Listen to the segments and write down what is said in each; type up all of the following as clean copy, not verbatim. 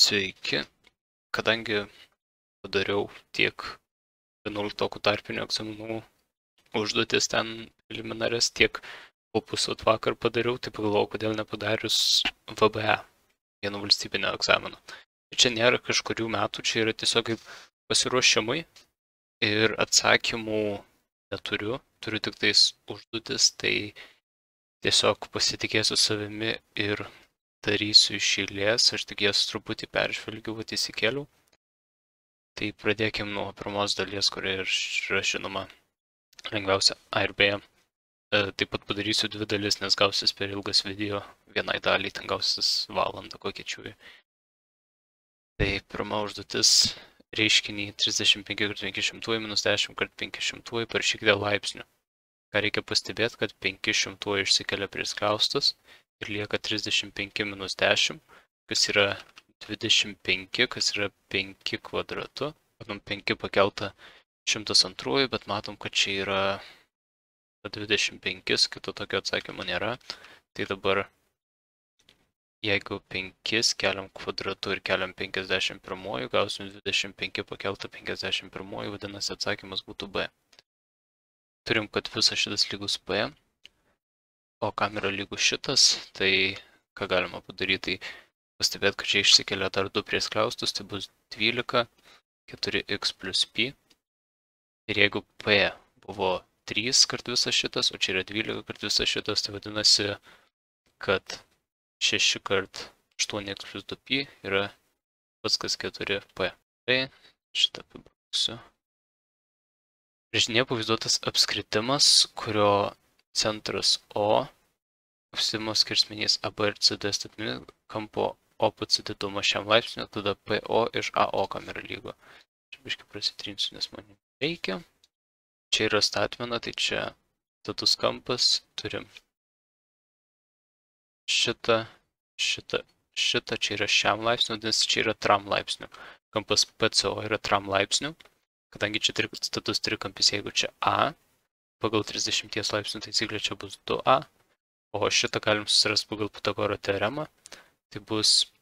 Sveiki, kadangi padariau tiek 11 tarpinių egzaminų užduotis ten preliminarias, tiek opus vakar padariau, tai pagalvojau, kodėl nepadarius VBE, vieno valstybinio egzamino. Čia nėra kažkurių metų, čia yra tiesiog kaip pasiruošimai ir atsakymų neturiu, turiu tik tais užduotis, tai tiesiog pasitikėsiu savimi ir darysiu iš eilės, aš tik jas truputį peržvelgiu, vat įsikėliau. Tai pradėkim nuo pirmos dalies, kuri yra žinoma lengviausia A ir B. Taip pat padarysiu dvi dalis, nes gausis per ilgas video, vienai daliai ten gausis valandą kokie čiūjai. Tai pirma užduotis reiškinį 35/500 minus 10/500 parašykite laipsnių. Ką reikia pastebėti, kad 500 išsikelia prie skliaustus ir lieka 35 minus 10, kas yra 25, kas yra 5 kvadratu. Matom 5 pakelta 102, bet matom, kad čia yra 25, kito tokio atsakymo nėra. Tai dabar, jeigu 5 keliam kvadratu ir keliam 51, gausim 25 pakelta 51, vadinasi atsakymas būtų B. Turim, kad visas šitas lygus B, o kam yra lygus šitas, tai ką galima padaryti, tai pastebėti, kad čia išsikelia dar 2 prie skliaustus, tai bus 12, 4x plus pi. Ir jeigu P buvo 3 kart visas šitas, o čia yra 12 kart visas šitas, tai vadinasi, kad 6 kart 8x plus 2pi yra pats kas 4p. Tai šitą apibrauksiu. Brėžinyje pavaizduotas apskritimas, kurio centras O, apskritimas skersmenys AB ir CD statimi, kampo OPC didumo šiam laipsniu, tada PO iš AO kam yra lygu. Čia biškai prasitrinsiu, nes man reikia. Čia yra statmena, tai čia status kampas, turim šitą, čia yra šiam laipsniu, nes čia yra tram laipsniu. Kampas PCO yra tram laipsniu, kadangi čia status trikampis, jeigu čia A, pagal 30 laipsnių taisyklė čia bus 2A, o šitą galim susirasti pagal Pitagoro teoremą, tai bus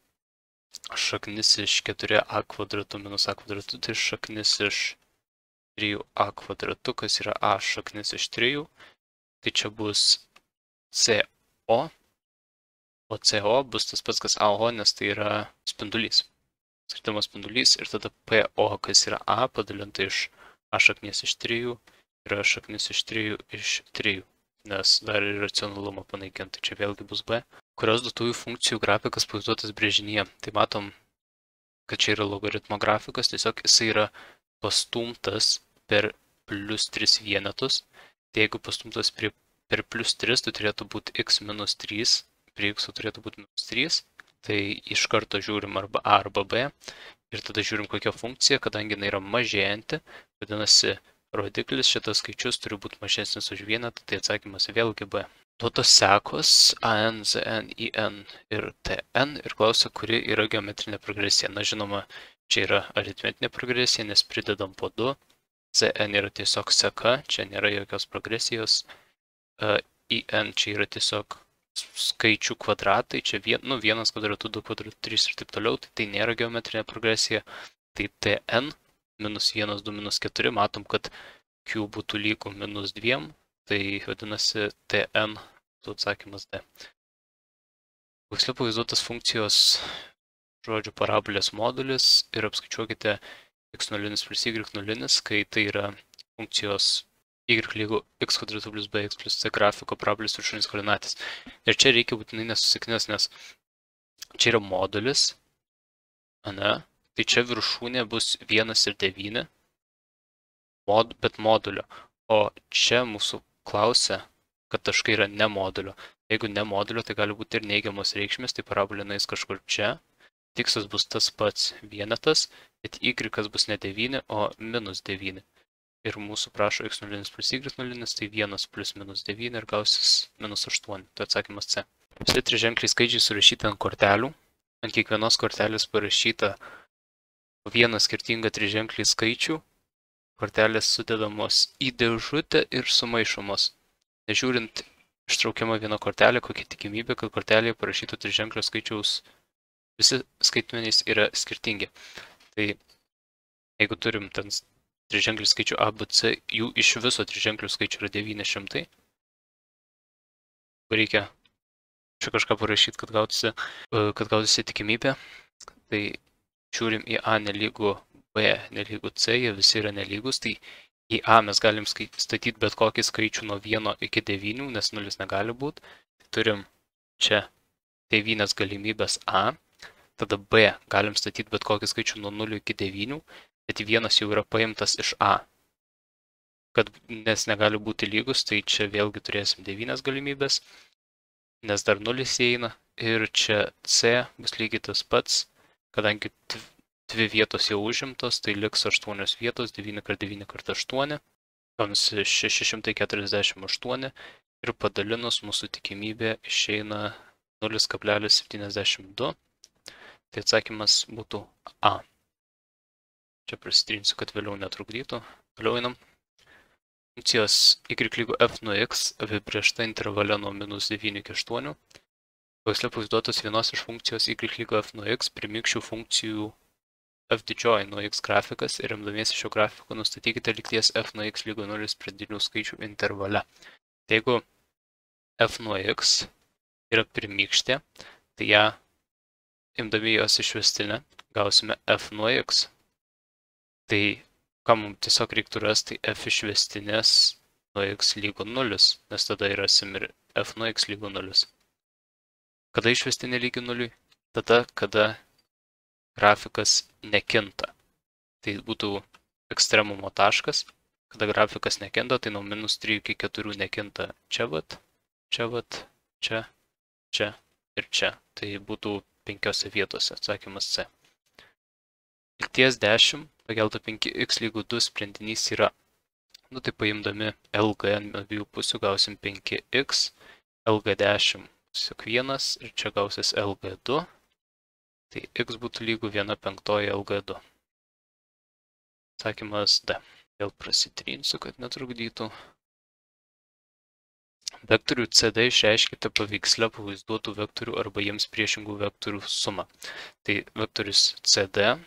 šaknis iš 4A kvadratu minus A kvadratu, tai šaknis iš 3A kvadratu, kas yra A šaknis iš 3, tai čia bus CO, o CO bus tas pats, kas AO, nes tai yra spindulys. Skirtimo spindulys ir tada PO, kas yra A, padalinta iš A šaknies iš 3, yra šaknis iš 3 iš 3, nes dar ir racionalumą panaikinti, čia vėlgi bus B. Kurios duotųjų funkcijų grafikas pavaizduotas brėžinyje. Tai matom, kad čia yra logaritmo grafikas, tiesiog jisai yra pastumtas per plus 3 vienetus. Tai jeigu pastumtas per plus 3, tai turėtų būti x minus 3, prie x turėtų būti minus 3. Tai iš karto žiūrim arba A arba B ir tada žiūrim kokią funkciją, kadangi jinai yra mažėjanti, vadinasi rodiklis šitas skaičius turi būti mažesnis už vienetą, tai atsakymas vėlgi B. Duotos sekos AN, ZN, IN ir TN ir klausia, kuri yra geometrinė progresija. Na žinoma, čia yra aritmetinė progresija, nes pridedam po 2. ZN yra tiesiog seka, čia nėra jokios progresijos. IN čia yra tiesiog skaičių kvadratai, čia 1 kvadratu, 2 kvadratu, 3 ir taip toliau, tai nėra geometrinė progresija. Tai TN, minus 1, 2, minus 4, matom, kad Q būtų lygu minus 2, tai vadinasi TN, būtų atsakymas D. Paveiksle pavaizduotas funkcijos žodžių parabolės modulis ir apskaičiuokite x0 plus y0, kai tai yra funkcijos y lygu x kvadratu plus bx plus c grafiko parabolės viršūnės koordinatės. Ir čia reikia būtinai nesusiknės, nes čia yra modulis, ane? Tai čia viršūnė bus 1 ir 9, bet modulio. O čia mūsų klausia, kad taškai yra ne modulio. Jeigu ne modulio, tai gali būti ir neigiamos reikšmės, tai parabolė nueis kažkur čia. Tikslas bus tas pats vienetas, bet y bus ne 9, o minus 9. Ir mūsų prašo x0 plus y0, tai 1 plus minus 9 ir gausis minus 8. Tai atsakymas C. Visi triženkliai skaičiai surašyti ant kortelių. Ant kiekvienos kortelės parašyta vieną skirtingą triženklį skaičių. Kortelės sudedamos į dėžutę ir sumaišomos. Nežiūrint ištraukiama viena kortelė, kokia tikimybė, kad kortelėje parašyto triženklio skaičiaus visi skaitmenys yra skirtingi. Tai jeigu turim ten triženklį skaičių A, B, C, jų iš viso triženklių skaičių yra 900. Reikia čia kažką parašyti, kad gautųsi tikimybė. Tai žiūrim į A nelygu B, nelygu C, jie visi yra nelygus. Tai į A mes galim statyti bet kokį skaičių nuo 1 iki 9, nes 0 negali būti. Turim čia 9 galimybės A. Tada B galim statyti bet kokį skaičių nuo 0 iki 9, bet 1 jau yra paimtas iš A. Nes negali būti lygus, tai čia vėlgi turėsim 9 galimybės, nes dar 0 įeina. Ir čia C bus lygiai tas pats, kadangi 2 vietos jau užimtos, tai liks 8 vietos, 9 × 9 × 8, gaunasi 648 ir padalinus mūsų tikimybė išeina 0,72. Tai atsakymas būtų A. Čia prasitrinsiu, kad vėliau netrukdytų. Toliau einam. Funkcijos y lygu f nuo x apibrėžta intervale nuo -9 iki 8. Paveiksle pavaizduotas vienos iš funkcijos y lygu f nuo x primykščių funkcijų f didžioji nuo x grafikas ir remdamiesi šio grafiko nustatykite lygties f nuo x lygu 0 sprendinių skaičių intervale. Tai jeigu f nuo x yra primykštė, tai ją imdami jos išvestinę gausime f nuo x. Tai ką mums tiesiog reiktų rasti, tai f išvestinės nuo x lygu 0, nes tada rasim ir f nuo x lygu 0. Kada išvestinė lygi 0? Tada, kada grafikas nekinta. Tai būtų ekstremumo taškas. Kada grafikas nekinta, tai nuo -3 iki 4 nekinta čia vat, čia vat, čia, čia ir čia. Tai būtų 5 vietose, atsakymas C. Lygties 10 pakelta 5x lygu 2 sprendinys yra, tai paimdami LG ant abiejų pusių gausim 5x, LG10 tiesiog 1 ir čia gausis LG2, tai x būtų lygu 1/5 LG2. Atsakymas D. Vėl prasitrinsiu, kad netrukdytų. Vektorių CD išreiškite paveiksle pavaizduotų vektorių arba jiems priešingų vektorių sumą. Tai vektorius CD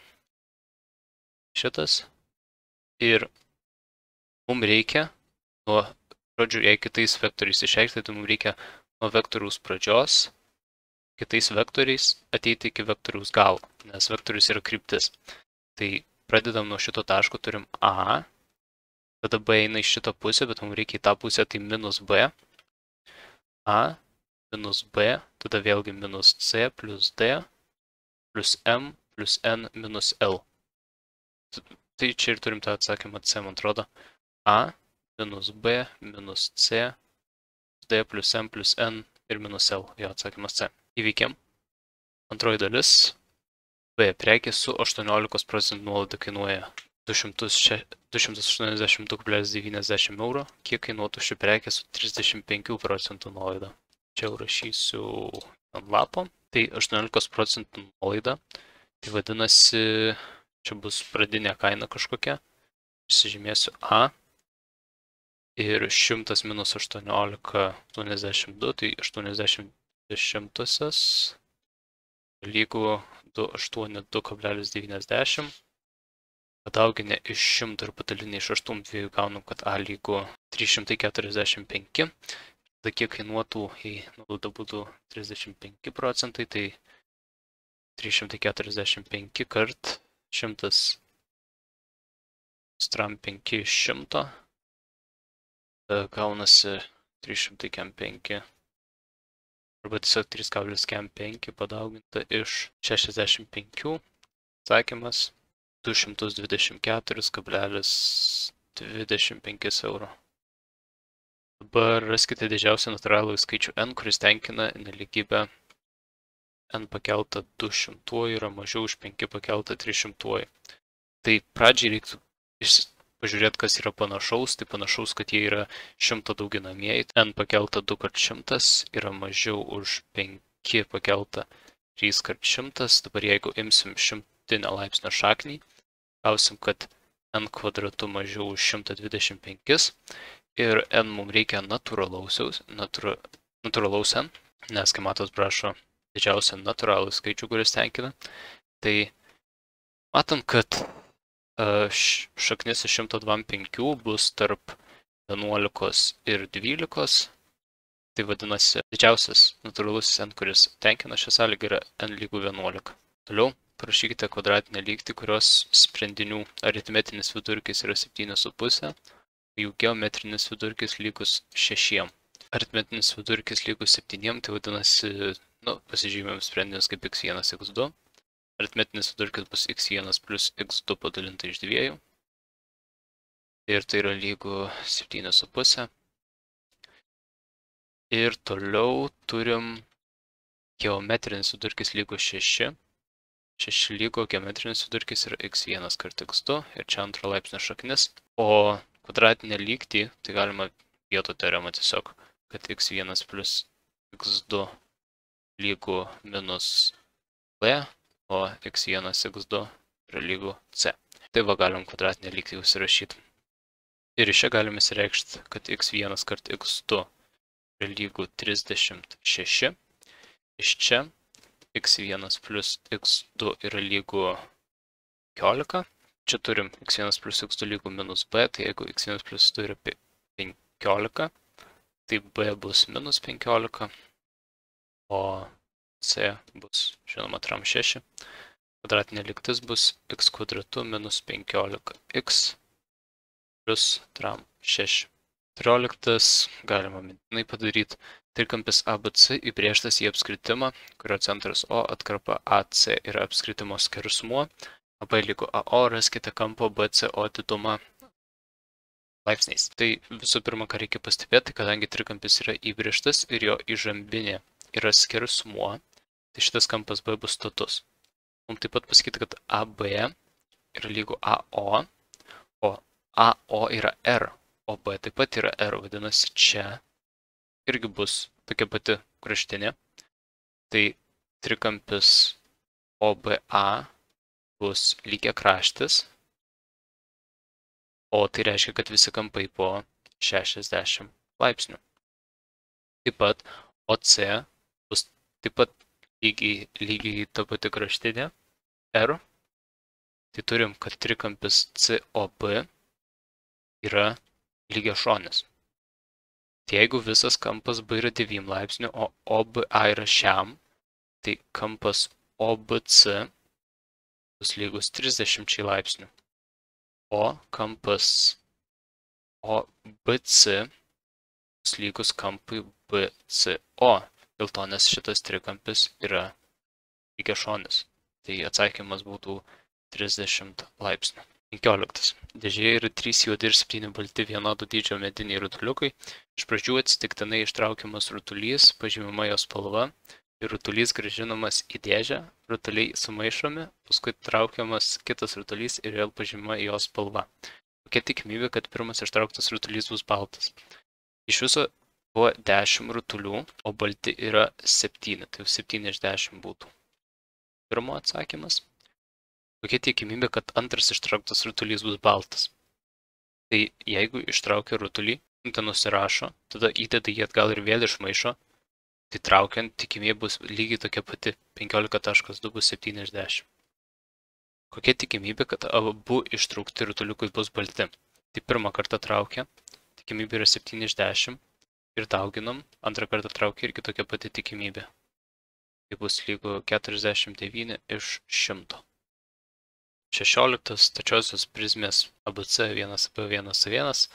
šitas ir mums reikia jei kitais vektoriais išreikšti, tai mums reikia nuo vektoriaus pradžios kitais vektoriais ateiti iki vektoriaus galo, nes vektorius yra kryptis. Tai pradedam nuo šito taško, turim A, tada B eina į šitą pusę, bet mums reikia į tą pusę, tai -B, A, -B, tada vėlgi -C plus D plus M plus N minus L. Tai čia ir turim tą atsakymą C, man atrodo. A, -B, -C, D plus M plus N ir -L. Jo, atsakymas C. Įveikiam. Antroji dalis. B. Prekė su 18% nuolaida kainuoja 282,90 €. Kiek kainuotų ši prekė su 35% nuolaida? Čia jau rašysiu ant lapo. Tai 18% nuolaida. Tai vadinasi, čia bus pradinė kaina kažkokia. Pasižymėsiu A. Ir 100 minus 18,82, tai 80 lygu 282,90. Padauginę iš 100 ir padalinę iš 8 gaunam, kad A lygu 345. Tada kiek kainuotų, jei nuolaida būtų 35%, tai 345 kart 100 stram 5 iš 100. Gaunasi 305 arba tiesiog 3,5 padauginta iš 65. Atsakymas 224,25 €. Dabar raskite didžiausią natūralų skaičių n, kuris tenkina nelygybę n pakelta 200 yra mažiau už 5 pakelta 300. Tai pradžiai reiktų pažiūrėti, kas yra panašaus. Tai panašaus, kad jie yra 100 dauginamieji. N pakelta 2 × 100 yra mažiau už 5 pakelta 3 × 100. Dabar jeigu imsim 100 laipsnio šaknį, gausim, kad n kvadratu mažiau už 125. Ir n mums reikia natūralaus n, nes kai matos prašo didžiausią natūralų skaičių, kuris tenkina. Tai matom, kad šaknis iš 125 bus tarp 11 ir 12. Tai vadinasi, didžiausias natūralusis n, kuris tenkina šią sąlygą, yra n lygų 11. Toliau parašykite kvadratinę lygtį, kurios sprendinių aritmetinis vidurkis yra 7,5, jų geometrinis vidurkis lygus 6. Aritmetinis vidurkis lygus 7, tai vadinasi, pasižymėm sprendinius kaip x1, x2. Aritmetinis vidurkis bus x1 plus x2 padalinta iš 2. Ir tai yra lygu 7,5. Ir toliau turim geometrinis vidurkis lygu 6. 6 lygo geometrinis vidurkis yra x1 kart x2 ir čia antro laipsnio šaknis. O kvadratinę lygtį, tai galima vietų teoremą tiesiog, kad x1 plus x2 lygu minus b, o x1 x2 yra lygu c. Tai va galim kvadratinę lygtį užsirašyti. Ir iš čia galime įsireikšti, kad x1 kart x2 yra lygu 36. Iš čia x1 plus x2 yra lygu 15. Čia turim x1 plus x2 lygu minus b, tai jeigu x1 plus x2 yra 15, tai b bus minus 15, o c bus, žinoma, tram 6. Kvadratinė lygtis bus x kvadratu minus 15x plus tram 6. 13 galima mintinai padaryti. Trikampis ABC įbrėžtas į apskritimą, kurio centras O, atkarpa AC yra apskritimo skersmuo. AB lygu AO, raskite kampo BCO didumą laipsniais. Tai visų pirma, ką reikia pastebėti, kadangi trikampis yra įbrėžtas ir jo įžambinė yra skersmuo, tai šitas kampas B bus status. Mums taip pat pasakyti, kad AB yra lygu AO, o AO yra R, o B taip pat yra R, vadinasi čia irgi bus tokia pati kraštinė. Tai trikampis OBA bus lygiakraštis, o tai reiškia, kad visi kampai po 60 laipsnių. Taip pat OC bus taip pat lygiai ta pati kraštinė R. Tai turim, kad trikampis COB yra lygiašonis. Tai jeigu visas kampas B yra 9 laipsnių, o OBA yra šiam, tai kampas OBC bus lygus 30 laipsnių. O kampas OBC bus lygus kampui BCO. Dėl to, nes šitas trikampis yra lygiašonis. Tai atsakymas būtų 30 laipsnių. 15. Dėžėje yra 3 juodi ir 7 balti vienodo dydžio mediniai rutuliukai. Iš pradžių atsitiktinai ištraukiamas rutulys, pažymima jo spalva, ir rutulys grąžinamas į dėžę, rutuliai sumaišomi, paskui traukiamas kitas rutulys ir vėl pažymima jo spalva. Kokia tikimybė, kad pirmas ištrauktas rutulys bus baltas? Iš viso buvo 10 rutulių, o balti yra 7, tai 7 iš 10 būtų. Pirmo atsakymas. Kokia tikimybė, kad antras ištrauktas rutulys bus baltas? Tai jeigu ištraukia rutulį, ten nusirašo, tada įdeda jį atgal ir vėl išmaišo, tai traukiant tikimybė bus lygiai tokia pati, 15,2 bus 7 iš 10. Kokia tikimybė, kad abu ištraukti rutuliukai bus balti? Tai pirmą kartą traukia, tikimybė yra 7 iš 10 ir dauginam, antrą kartą traukia irgi tokia pati tikimybė. Tai bus lygu 49 iš 100. 16. Stačiosios prizmės ABC 1AB1A1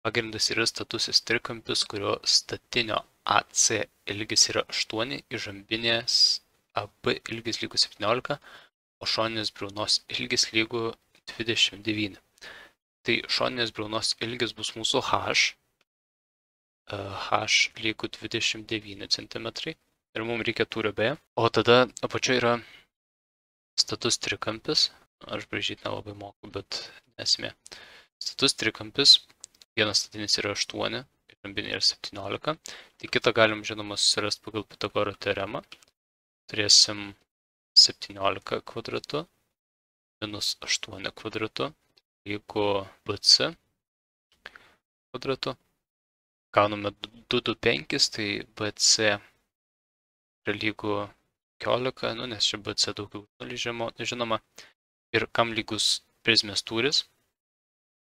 pagrindas yra statusis trikampis, kurio statinio AC ilgis yra 8, įžambinės AB ilgis lygu 17, o šoninės briaunos ilgis lygu 29. Tai šoninės briaunos ilgis bus mūsų H lygu 29 cm ir mums reikia tūrio B, o tada apačioje yra status trikampis. Aš braižyti nelabai moku, bet nesmė. Status trikampis, vienas statinis yra 8, įžambinė yra 17. Tai kitą galim, žinoma, susirasti pagal Pitagoro teoremą. Turėsim 17 kvadratu minus 8 kvadratu lygu BC kvadratu. Gauname 225, tai BC yra lygu 15, nu, nes čia BC daugiau 0 žinoma. Ir kam lygus prizmės tūris?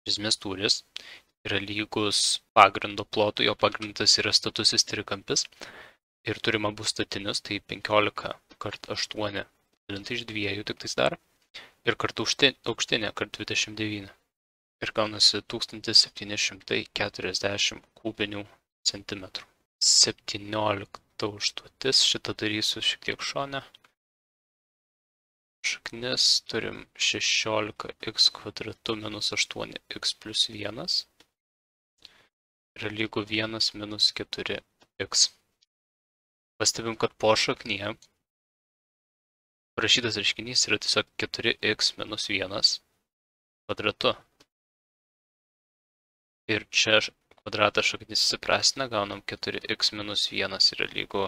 Prizmės tūris yra lygus pagrindo plotui, jo pagrindas yra statusis trikampis. Ir turim abu statinius, tai 15 kart 8 dalinta iš 2 tik tais dar. Ir kartu aukštinė kart 29. Ir gaunasi 1740 kubinių centimetrų. 17 užduotis, šitą darysiu šiek tiek šone. Šaknis turim 16x kvadratu minus 8x plus 1 yra lygu 1 minus 4x. Pastebim, kad po šaknyje parašytas reiškinys yra tiesiog 4x minus 1 kvadratu. Ir čia kvadratą šaknis įsiprastina, gaunam 4x minus 1 yra lygu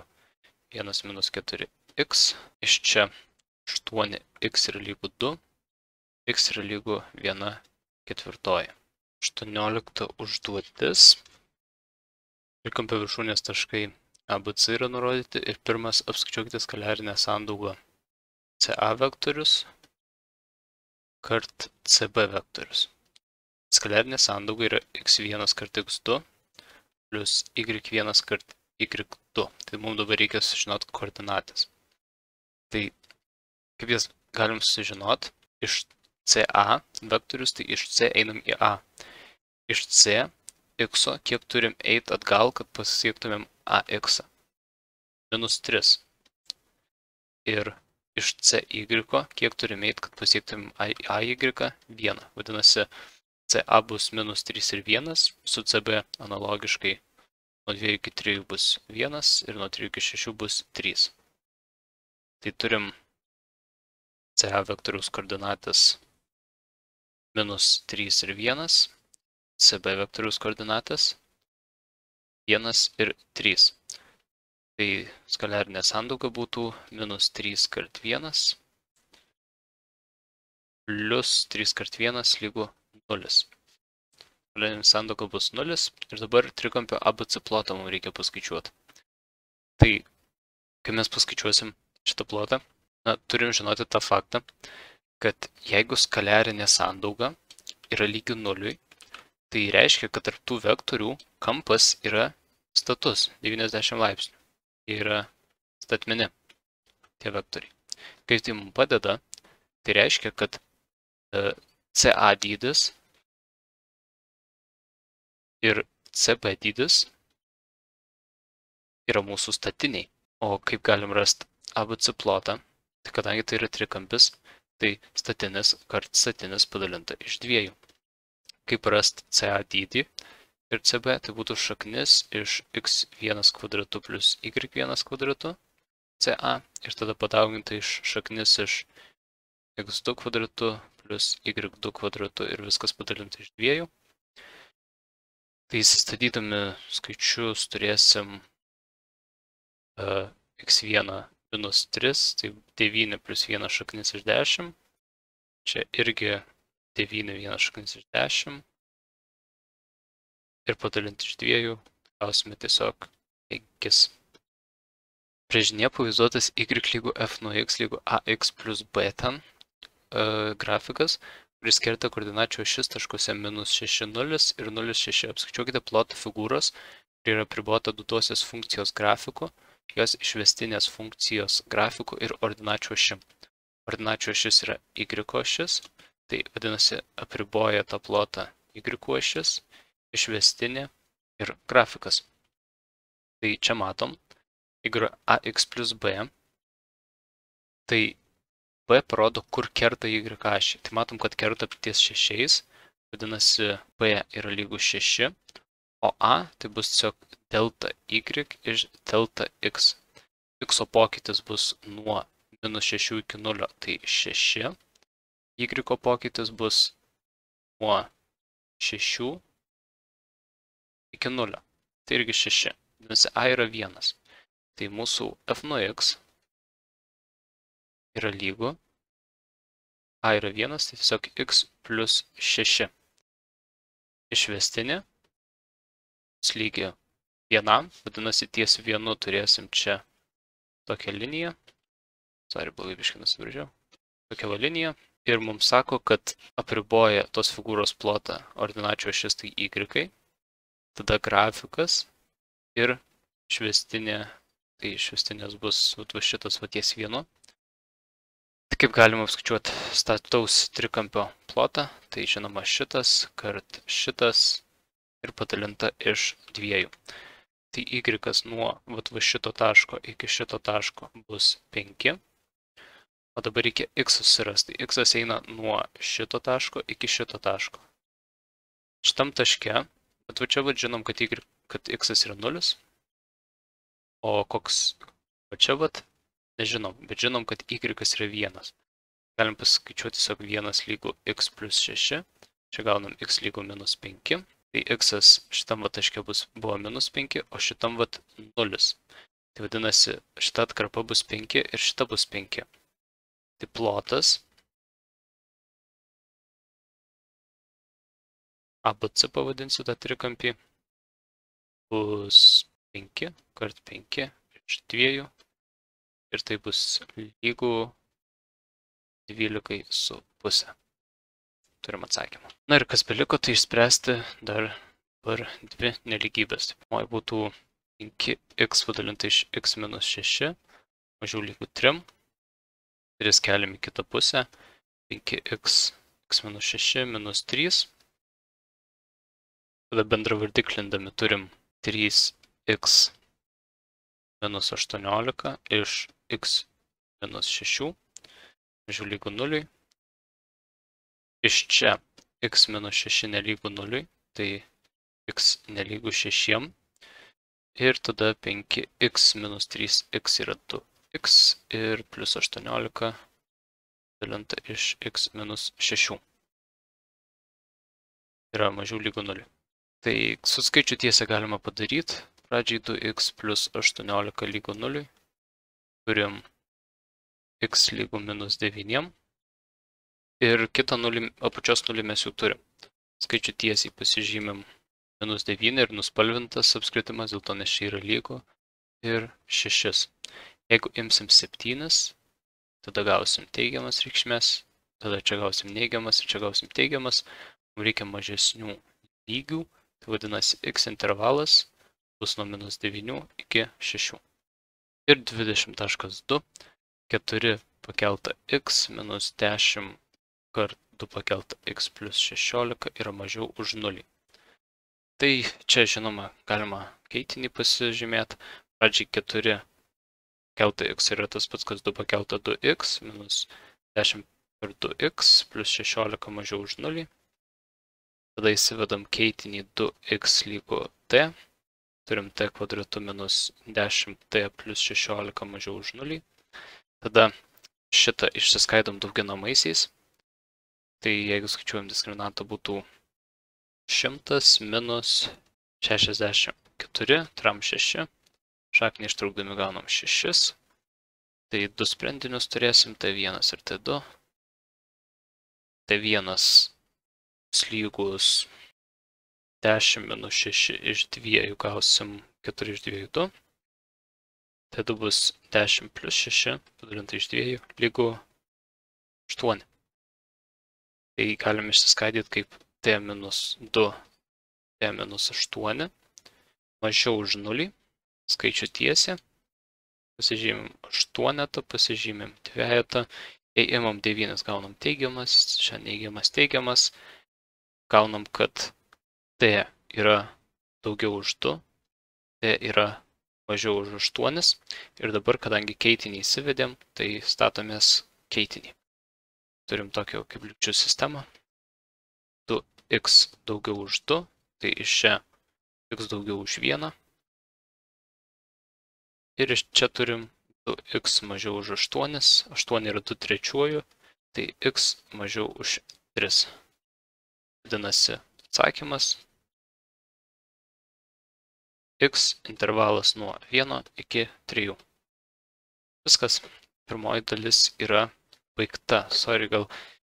1 minus 4x. Iš čia 8x yra lygu 2, x yra lygu 1/4. 18 užduotis. Trikampio viršūnės taškai ABC yra nurodyti ir pirmas apskaičiuokite skaliarinę sandaugą CA vektorius kart CB vektorius. Skaliarinė sandauga yra x1 kart x2 plus y1 kart y2. Tai mums dabar reikia sužinoti koordinatės. Tai kaip jas galim sužinoti? Iš CA vektorius, tai iš C einam į A. Iš C x, kiek turim eiti atgal, kad pasiektumėm AX? Minus 3. Ir iš CY, kiek turim eiti, kad pasiektumėm AY? 1. Vadinasi, CA bus minus 3 ir 1, su CB analogiškai nuo 2 iki 3 bus 1 ir nuo 3 iki 6 bus 3. Tai turim CA vektoriaus koordinatės minus 3 ir 1, CB vektoriaus koordinatės 1 ir 3. Tai skaliarinė sandauga būtų minus 3 kart 1 plus 3 kart 1 lygu 0. Skaliarinė sandauga bus 0 ir dabar trikampio ABC plotą mums reikia paskaičiuoti. Tai, kai mes paskaičiuosim šitą plotą, turim žinoti tą faktą, kad jeigu skaliarinė sandauga yra lygi 0, tai reiškia, kad tarp tų vektorių kampas yra status 90 laipsnių. Jie yra statmeni, tie vektoriai. Kaip tai mums padeda, tai reiškia, kad CA dydis ir CB dydis yra mūsų statiniai. O kaip galim rasti ABC plotą, tai kadangi tai yra trikampis, tai statinis kart statinis padalinta iš 2. Kaip rasti CA dydį ir CB, tai būtų šaknis iš x1 kvadratu plus y1 kvadratu CA ir tada padauginta iš šaknis iš x2 kvadratu plus y2 kvadratu ir viskas padalinta iš 2. Tai įsistatydami skaičius turėsim x1 minus 3, tai 9 plus 1 šaknis iš 10. Čia irgi 9 1 šaknis iš 10. Ir padalinti iš 2, gausime tiesiog 5. Brėžinyje pavaizduotas y lygu f nuo x lygu ax plus b ten grafikas, kuris kerta koordinačių ašis taškuose minus 6, 0 ir 0, 6. Apskaičiuokite plotą figūros, kuri yra apribota duotosios funkcijos grafiku, jos išvestinės funkcijos grafiku ir ordinačių ašim. Ordinačių ašis yra y ašis, tai vadinasi apriboja tą plotą y ašis, išvestinė ir grafikas. Tai čia matom, jeigu ax plus b, tai b parodo, kur kerta y ašį. Tai matom, kad kerta ties 6, vadinasi b yra lygu 6, o a tai bus tiesiog delta y iš delta x. X pokytis bus nuo minus 6 iki 0, tai 6. Y pokytis bus nuo 6 iki 0, tai irgi 6. Vadinasi, a yra 1. Tai mūsų f nuo x yra lygu, a yra 1, tai tiesiog x plus 6. Išvestinė lygi 1, vadinasi ties 1 turėsim čia tokią liniją. Sorry, blogai biškai nusibrėžiau. Tokia va linija. Ir mums sako, kad apriboja tos figūros plotą ordinačių ašis tai y. Tada grafikas ir švestinė, tai švestinės bus va šitas va ties vienu. Tai kaip galima apskaičiuoti stataus trikampio plotą, tai žinoma šitas kart šitas ir padalinta iš 2. Tai y nuo va šito taško iki šito taško bus 5. O dabar reikia x susirasti. X eina nuo šito taško iki šito taško. Šitam taške, bet va čia va žinom, kad x yra 0. O koks, va čia va, nežinom, bet žinom, kad y yra 1. Galim paskaičiuoti tiesiog 1 lygu x plus 6. Čia gaunam x lygu minus 5. Tai x šitam va taške buvo minus 5, o šitam va 0. Tai vadinasi, šita atkarpa bus 5 ir šita bus 5. Tai plotas ABC pavadinsiu tą trikampį bus 5 kart 5 iš 2 ir tai bus lygu 12,5. Turim atsakymą. Na ir kas beliko, tai išspręsti dar dvi nelygybės. Pirmoji būtų 5x padalinta iš x minus 6 mažiau lygu 3. 3 keliam į kitą pusę. 5x x minus 6 minus 3. Tada bendra vardiklindami turim 3x minus 18 iš x minus 6 mažiau lygu 0. Iš čia x minus 6 nelygu 0, tai x nelygu 6. Ir tada 5x minus 3x yra 2x ir plus 18 dalinta iš x minus 6. Yra mažiau lygu 0. Tai su skaičių tiesą galima padaryti. Pradžiai 2x plus 18 lygu 0. Turim x lygu minus 9. Ir kitą apačios 0 mes jau turim. Skaičių tiesiai pasižymim minus 9 ir nuspalvintas apskritimas, dėl to nes čia yra lygu ir 6. Jeigu imsim 7, tada gausim teigiamas reikšmės, tada čia gausim neigiamas ir čia gausim teigiamas. Mums reikia mažesnių lygių, tai vadinasi x intervalas bus nuo minus 9 iki 6. Ir 20.2, 4 pakelta x minus 10 kart 2 pakelta x plus 16 yra mažiau už 0. Tai čia, žinoma, galima keitinį pasižymėti. Pradžiai 4 pakelta x yra tas pats, kas 2 pakelta 2x minus 10 per 2x plus 16 mažiau už 0. Tada įsivedam keitinį 2x lygu t. Turim t kvadratu minus 10t plus 16 mažiau už 0. Tada šitą išsiskaidom dauginamaisiais. Tai jeigu skaičiuojam diskriminantą būtų 100 minus 64 tram 6. Šaknį ištraukdami gaunam 6. Tai 2 sprendinius turėsim, T1 ir T2. T1 lygus 10 minus 6 iš 2 gausim 4 iš 2, 2. T2 bus 10 plus 6 padalinta iš 2 lygu 8. Tai galim išsiskaidyti kaip t minus 2, t minus 8, mažiau už 0, skaičių tiesė, pasižymim 8, pasižymim 2, jei imam 9, gaunam teigiamas, čia neigiamas teigiamas, gaunam, kad t yra daugiau už 2, t yra mažiau už 8, ir dabar, kadangi keitinį įsivedėm, tai statomės keitinį. Turim tokio kaip lygčių sistemą. 2x daugiau už 2, tai iš čia x daugiau už 1. Ir iš čia turim 2x mažiau už 8, 8 yra 2 trečiuoju, tai x mažiau už 3. Vadinasi, atsakymas x intervalas nuo 1 iki 3. Viskas. Pirmoji dalis yra baigta. Sorry, gal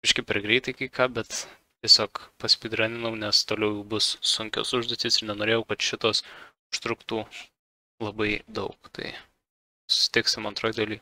biškai per greitai kai ką, bet tiesiog paspeedruninau, nes toliau bus sunkios užduotys ir nenorėjau, kad šitos užtruktų labai daug. Tai susitiksim antroji daly.